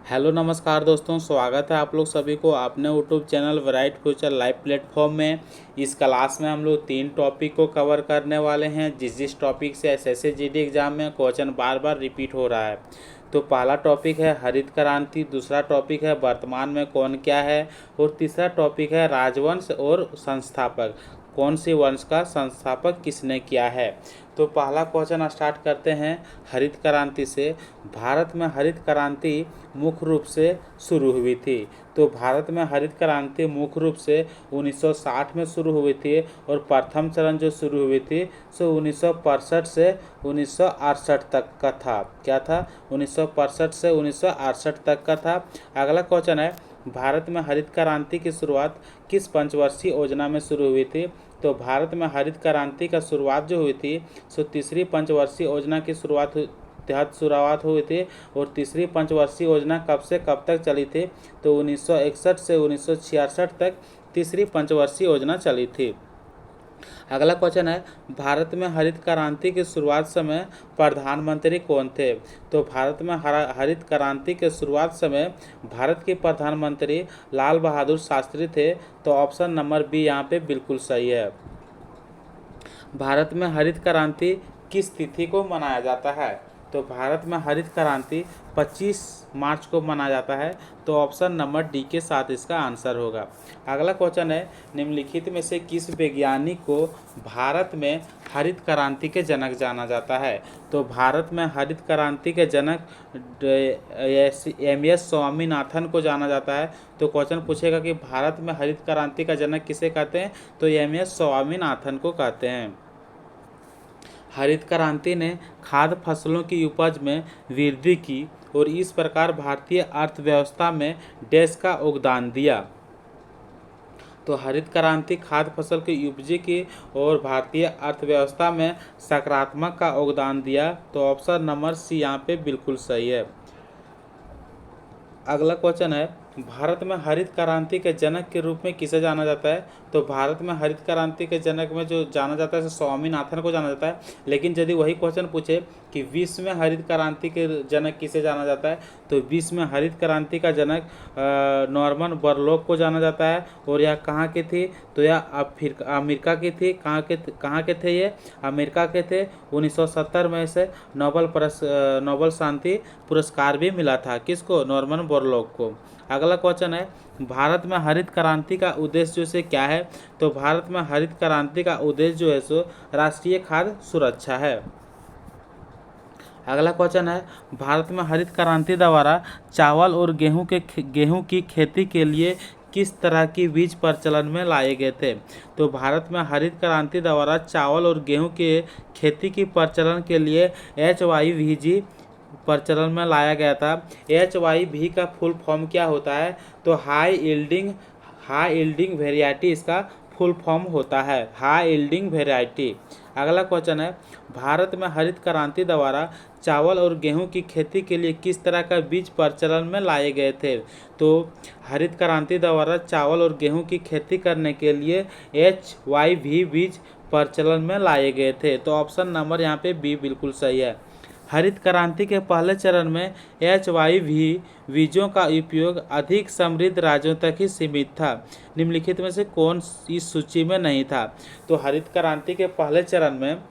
Hello नमस्कार दोस्तों, स्वागत है आप लोग सभी को अपने YouTube channel bright future live platform में। इस क्लास में हम लोग 3 टॉपिक को कवर करने वाले हैं, जिस टॉपिक से एसएससी जीडी एग्जाम में क्वेश्चन बार बार रिपीट हो रहा है। तो पहला टॉपिक है हरित क्रांति, दूसरा टॉपिक है वर्तमान में कौन क्या है, और तीसरा टॉपिक है राजवंश और संस्थापक, कौन सी वंश का संस्थापक किसने किया है। तो पहला क्वेश्चन स्टार्ट करते हैं हरित क्रांति से। भारत में हरित क्रांति मुख्य रूप से शुरू हुई थी। तो भारत में हरित क्रांति मुख्य रूप से 1960 में शुरू हुई थी, और प्रथम चरण जो शुरू हुई थी सो 1965 से 1968 तक का था। क्या था? 1965 से 1968 तक का था। अगला क्वेश्चन है भारत में हरित क्रांति की शुरुआत किस पंचवर्षीय योजना में शुरू हुई थी। तो भारत में हरित क्रांति का शुरुआत जो हुई थी सो तीसरी पंचवर्षीय योजना की शुरुआत हुई थी। और तीसरी पंचवर्षीय योजना कब से कब तक चली थी? तो 1961 से 1966 तक तीसरी पंचवर्षीय योजना चली थी। अगला क्वेश्चन है भारत में हरित क्रांति की शुरुआत समय प्रधानमंत्री कौन थे। तो भारत में हरित क्रांति के शुरुआत समय भारत के प्रधानमंत्री लाल बहादुर शास्त्री थे। तो ऑप्शन नंबर बी यहाँ पे बिल्कुल सही है। भारत में हरित क्रांति किस तिथि को मनाया जाता है। तो भारत में हरित क्रांति 25 मार्च को मनाया जाता है। तो ऑप्शन नंबर डी के साथ इसका आंसर होगा। अगला क्वेश्चन है निम्नलिखित में से किस वैज्ञानिक को भारत में हरित क्रांति के जनक जाना जाता है। तो भारत में हरित क्रांति के जनक एम.एस. स्वामीनाथन को जाना जाता है। तो क्वेश्चन पूछेगा कि भारत में हरित क्रांति का जनक किसे कहते हैं। तो एम.एस. स्वामीनाथन को कहते हैं। हरित क्रांति ने खाद्य फसलों की उपज में वृद्धि की और इस प्रकार भारतीय अर्थव्यवस्था में देश का योगदान दिया। तो हरित क्रांति खाद्य फसल की उपज की और भारतीय अर्थव्यवस्था में सकारात्मक का योगदान दिया। तो ऑप्शन नंबर सी यहाँ पे बिल्कुल सही है। अगला क्वेश्चन है भारत में हरित क्रांति के जनक के रूप में किसे जाना जाता है। तो भारत में हरित क्रांति के जनक में जो जाना जाता है स्वामीनाथन को जाना जाता है। लेकिन यदि वही क्वेश्चन पूछे कि विश्व में हरित क्रांति के जनक किसे जाना जाता है, तो विश्व में हरित क्रांति का जनक नॉर्मन बोरलॉग को जाना जाता है। और यह कहाँ की थी? तो यह अमेरिका की थी। कहाँ के थे ये? अमेरिका के थे। 1970 में से नोबेल शांति पुरस्कार भी मिला था। किसको? नॉर्मन बोरलॉग को। अगला क्वेश्चन है भारत में हरित क्रांति का उद्देश्य जो से क्या है। तो भारत में हरित क्रांति का उद्देश्य जो है सो राष्ट्रीय खाद्य सुरक्षा है। अगला क्वेश्चन है भारत में हरित क्रांति द्वारा चावल और गेहूं की खेती के लिए किस तरह की बीज प्रचलन में लाए गए थे। तो भारत में हरित क्रांति द्वारा चावल और गेहूं के खेती की प्रचलन के लिए HYVG प्रचलन में लाया गया था। HYV का फुल फॉर्म क्या होता है? तो हाई यील्डिंग वेराइटी इसका फुल फॉर्म होता है, हाई यील्डिंग वेराइटी। अगला क्वेश्चन है भारत में हरित क्रांति द्वारा चावल और गेहूं की खेती के लिए किस तरह का बीज प्रचलन में लाए गए थे। तो हरित क्रांति द्वारा चावल और गेहूं की खेती करने के लिए HYV बीज प्रचलन में लाए गए थे। तो ऑप्शन नंबर यहाँ पे बी बिल्कुल सही है। हरित क्रांति के पहले चरण में HYV बीजों का उपयोग अधिक समृद्ध राज्यों तक ही सीमित था। निम्नलिखित में से कौन इस सूची में नहीं था। तो हरित क्रांति के पहले चरण में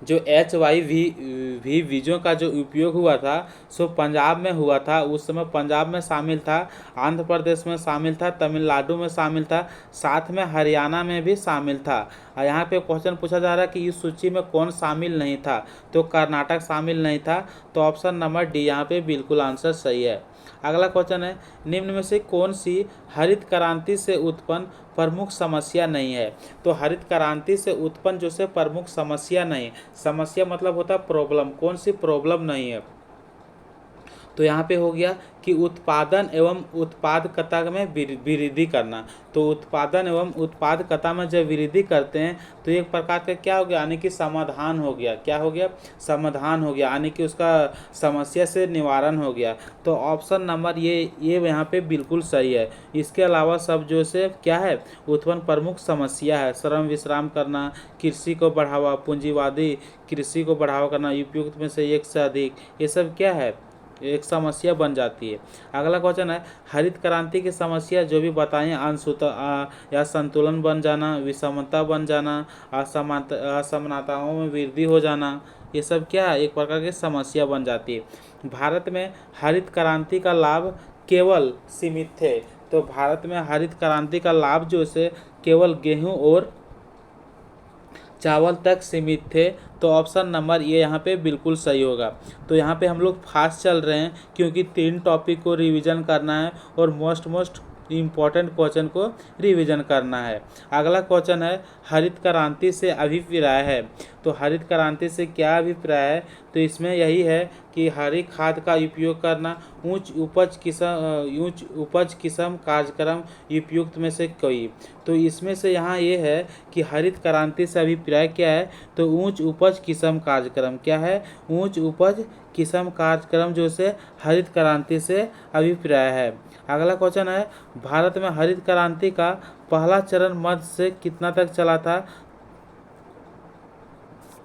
जो HYV बीजों का जो उपयोग हुआ था सो पंजाब में हुआ था। उस समय पंजाब में शामिल था, आंध्र प्रदेश में शामिल था, तमिलनाडु में शामिल था, साथ में हरियाणा में भी शामिल था। यहाँ पे क्वेश्चन पूछा जा रहा है कि इस सूची में कौन शामिल नहीं था। तो कर्नाटक शामिल नहीं था। तो ऑप्शन नंबर डी यहाँ पे बिल्कुल आंसर सही है। अगला क्वेश्चन है निम्न में से कौन सी हरित क्रांति से उत्पन्न प्रमुख समस्या नहीं है। तो हरित क्रांति से उत्पन्न जो से प्रमुख समस्या नहीं, समस्या मतलब होता है प्रॉब्लम, कौन सी प्रॉब्लम नहीं है। तो यहाँ पे हो गया कि उत्पादन एवं उत्पादकता में वृद्धि करना। तो उत्पादन एवं उत्पादकता में जब वृद्धि करते हैं तो एक प्रकार का क्या हो गया, यानी कि समाधान हो गया। क्या हो गया? समाधान हो गया, यानी कि उसका समस्या से निवारण हो गया। तो ऑप्शन नंबर ये यहाँ पे बिल्कुल सही है। इसके अलावा सब जो से क्या है, उत्पन्न प्रमुख समस्या है। श्रम विश्राम करना, कृषि को बढ़ावा, पूंजीवादी कृषि को बढ़ावा करना, उपयुक्त में से एक से अधिक, ये सब क्या है, एक समस्या बन जाती है। अगला क्वेश्चन है, हरित क्रांति की समस्या जो भी बताएं, या संतुलन बन जाना, विषमता बन जाना, असमानताओं में वृद्धि हो जाना, ये सब क्या है, एक प्रकार की समस्या बन जाती है। भारत में हरित क्रांति का लाभ केवल सीमित थे। तो भारत में हरित क्रांति का लाभ जो से केवल गेहूं और चावल तक सीमित थे। तो ऑप्शन नंबर ये यहाँ पे बिल्कुल सही होगा। तो यहाँ पे हम लोग फास्ट चल रहे हैं क्योंकि 3 टॉपिक को रिवीजन करना है और मोस्ट इम्पॉर्टेंट क्वेश्चन को रिवीजन करना है। अगला क्वेश्चन है, हरित क्रांति से अभिप्राय है। तो हरित क्रांति से क्या अभिप्राय है, तो इसमें यही है कि हरी खाद का उपयोग करना, उच्च उपज किस्म कार्यक्रम उपयुक्त में से कोई। तो इसमें से यहाँ ये है कि हरित क्रांति से अभिप्राय क्या है, तो उच्च उपज किस्म कार्यक्रम क्या है, उच्च उपज किस्म कार्यक्रम जो से हरित क्रांति से अभिप्राय है। अगला क्वेश्चन है, भारत में हरित क्रांति का पहला चरण मध्य से कितना तक चला था।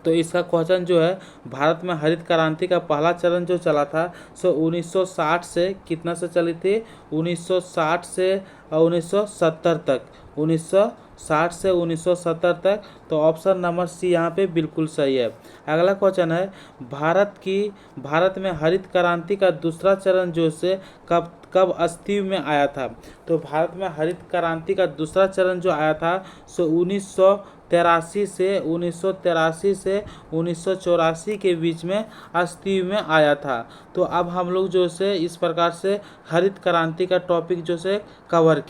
तो इसका क्वेश्चन जो है, भारत में हरित क्रांति का पहला चरण जो चला था सो 1960 से कितना से चली थी, 1960 से 1970 तक, 1960 से 1970 तक। तो ऑप्शन नंबर सी यहाँ पे बिल्कुल सही है। अगला क्वेश्चन है, भारत में हरित क्रांति का दूसरा चरण जो से कब अस्तित्व में आया था। तो भारत में हरित क्रांति का दूसरा चरण जो आया था सो 1983 से 1984 के बीच में अस्तित्व में आया था। तो अब हम लोग जो से इस प्रकार से हरित क्रांति का टॉपिक जो से कवर किए।